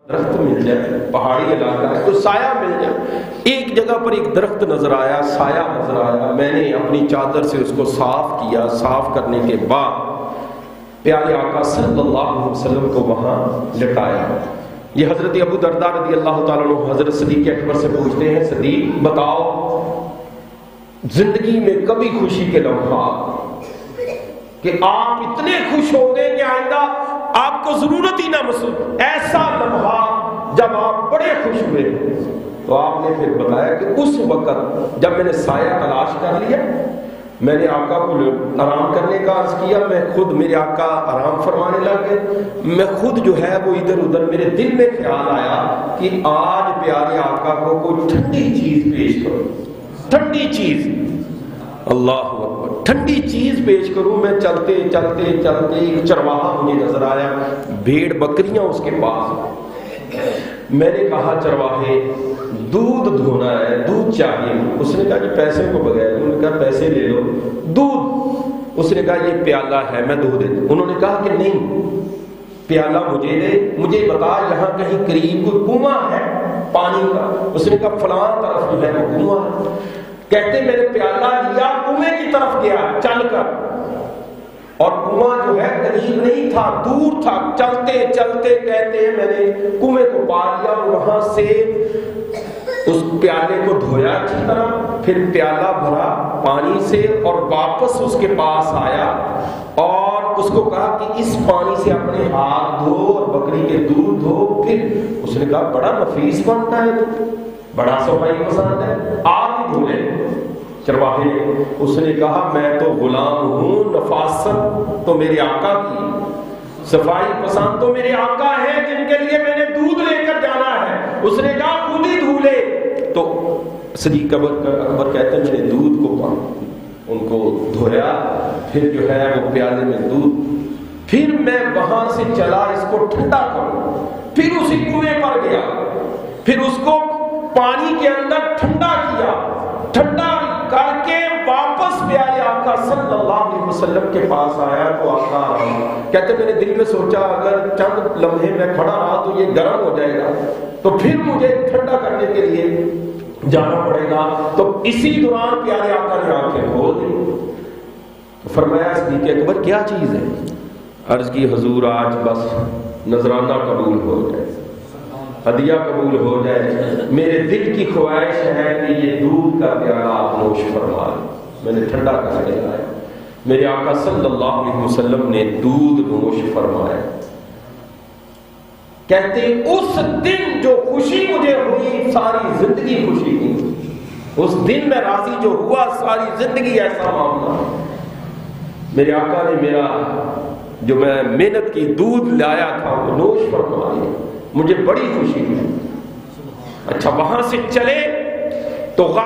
درخت مل جائے، پہاڑی علاقہ ہے تو سایہ مل جائے۔ ایک جگہ پر ایک درخت نظر آیا، سایہ نظر آیا، میں نے اپنی چادر سے اس کو صاف کیا۔ صاف کرنے کے بعد پیارے آقا صلی اللہ علیہ وسلم کو وہاں لٹایا۔ یہ حضرت ابو درداء رضی اللہ تعالیٰ عنہ حضرت صدیق اکبر سے پوچھتے ہیں، صدیق بتاؤ زندگی میں کبھی خوشی کے لمحات کہ آپ اتنے خوش ہوں گے کہ آئندہ آپ کو ضرورت ہی نہ محسوس، ایسا لمحہ جب آپ بڑے خوش ہوئے؟ تو آپ نے پھر بتایا کہ اس وقت جب میں نے سایہ تلاش کر لیا، میں نے آقا کو آرام کرنے کا عرض کیا، میں خود میرے آقا آرام فرمانے لگے، میں خود جو ہے وہ ادھر ادھر، میرے دل میں خیال آیا کہ آج پیارے آقا کو کوئی ٹھنڈی چیز پیش کرو، ٹھنڈی چیز، اللہ اکبر، ٹھنڈی چیز پیش کروں۔ میں چلتے چلتے چلتے ایک چرواہا مجھے نظر آیا، بھیڑ بکریاں اس کے پاس۔ میں نے کہا چرواہے دودھ دھونا ہے، دودھ چاہیے۔ اس نے کہا کہ پیسے کو بغیر، انہوں نے کہا پیسے لے لو، دودھ۔ اس نے کہا یہ پیالہ ہے میں دودھ دے دوں۔ انہوں نے کہا کہ نہیں، پیالہ مجھے دے، مجھے بتا یہاں کہیں قریب کوئی کنواں ہے پانی کا۔ اس نے کہا فلاں طرف جو ہے وہ کنواں ہے۔ کہتے میں نے پیالہ لیا، کنویں کی طرف گیا چل کر، اور کنواں جو ہے قریب نہیں تھا، دور تھا۔ چلتے چلتے کہتے میں نے کنویں کو پا لیا، وہاں سے اس پیالے کو دھویا اچھی طرح، پھر پیالہ بھرا پانی سے اور واپس اس کے پاس آیا اور اس کو کہا کہ اس پانی سے اپنے ہاتھ دھو اور بکری کے دودھ دھو۔ پھر اس نے کہا بڑا نفیس بنتا ہے تو، بڑا صفائی پسند ہے، آپ ہی دھو لیں۔ چرواہے اس نے کہا میں تو غلام ہوں، نفاست تو میرے آقا کی، صفائی پسند تو میرے آقا ہیں جن کے لیے میں نے دودھ لے کر جانا ہے۔ اس نے کہا خود ہی دھو لے۔ تو صدیق اکبر کہتے ہیں میں نے دودھ کو ان کو دھویا، پھر جو ہے وہ پیالے میں دودھ، پھر میں وہاں سے چلا اس کو ٹھنڈا کروں، پھر اسی کنویں پر گیا، پھر اس کو پانی کے اندر ٹھنڈا کیا، ٹھنڈا کر کے واپس پیارے آقا صلی اللہ علیہ وسلم کے پاس آیا تو آقا کہتے میں نے دل میں سوچا اگر چند لمحے میں کھڑا رہا تو یہ گرم ہو جائے گا، تو پھر مجھے ٹھنڈا کرنے کے لیے جانا پڑے گا۔ تو اسی دوران پیارے آقا نے آنکھیں کھول دی۔ فرمایا صدیق اکبر کیا چیز ہے؟ عرض کی حضور آج بس نذرانہ قبول ہو جائے، ہدیہ قبول ہو جائے، میرے دل کی خواہش ہے کہ یہ دودھ کا پیالہ آپ نوش فرما لیں۔ میں نے ٹھنڈا کر کے لایا، میرے آقا صلی اللہ علیہ وسلم نے دودھ نوش فرمایا۔ کہتے اس دن جو خوشی مجھے ہوئی ساری زندگی خوشی کی، اس دن میں راضی جو ہوا ساری زندگی ایسا معاملہ۔ میرے آقا نے میرا جو میں محنت کی دودھ لایا تھا وہ نوش فرما لیا، مجھے بڑی خوشی ہوئی۔ اچھا وہاں سے چلے تو